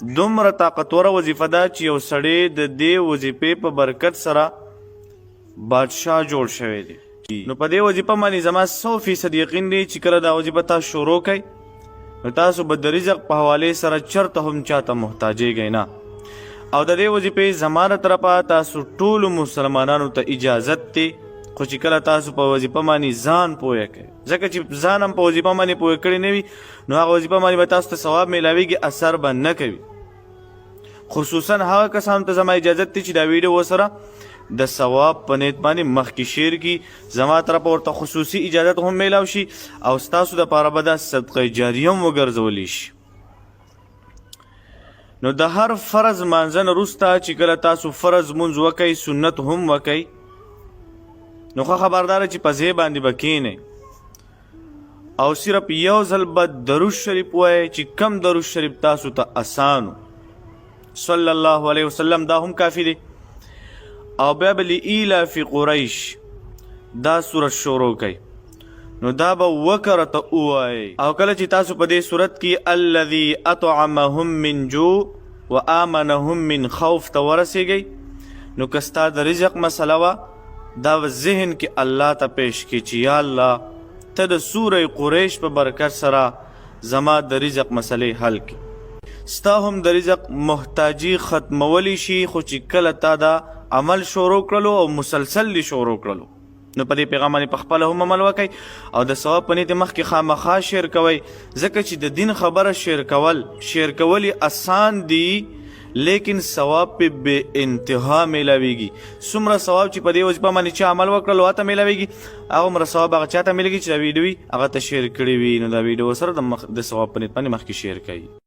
دومره طاقتوره وظیفه ده چې یو سړی د دې وظیفې په برکت سره بادشاه جوړ شوی دی. نو په دې وظیفه باندې زما 100% یقین دی چې کله دا وظیفه تاسو شروع کړئ نو تاسو به د رزق په حوالې سره چرته هم چاته محتاجېږئ نه. او د دې وظیفې زما له طرفه تاسو ټولو مسلمانانو ته اجازت دی، خو چې کله تاسو په وظیفه باندې ځان پوهه کړئ، ځکه چې ځان هم په وظیفه باندې پوهه کړی نه وي نو هغه وظیفه باندې به تاسو ته ثواب میلاویږي، اثر به نه کوي. خصوصا هغه کسانو ته زما اجازت دی چې دا ویډیو ورسره د ثواب په نیت باندې مخکې شیر کی، زما طرفه ورته خصوصي اجازت هم میلاو شي او ستاسو دپاره به دا صدقه جاریه هم وګرځولی شي. نو د هر فرض مانځه نه وروسته چې کله تاسو فرض مونځ وکئ، سنت هم وکئ، نو ښه خبرداره چې په ځای باندې به کښېنئ او صرف یو ځل به درود شریف ووایئ چې کم درود شریف تاسو ته اسانو صلی الله علیه وسلم، دا هم کافي دی. او بیا به لإیلاف قریش دا صورت شروع کوي، نو دا به وکرته ووایئ. او کله چې تاسو په دې صورت کې الذي اطعمهم من جوع وآمنهم من خوف ته ورسیږئ نو که ستا د رزق مسله وه دا به ذهن کې الله ته پیش کړي چې یا الله ته د سوره قریش په برکت سره زما د رزق مسلې حل کړي. ستا هم د رزق محتاجي ختمولی شي، خو چې کله تا دا عمل شروع کړلو او مسلسل دی شروع کړلو نو په دې پیغام باندې پخپله هم عمل وکئ او د ثواب په نیت مخکې خامخا شیر کوئ، ځکه چې د دین خبره شیر کول اسان دی لیکن ثواب په بے انتها میلاویږي. څومره ثواب چې په دې وظیفه باندې چې عمل وکړلو هغه ته میلاویږي، هغومره ثواب هغه چاته میلېږي چې دا ویډیو هغه ته شیر کړی وي. نو دا ویډیو سره د ثواب په نیت باندې مخکې شیر کوي.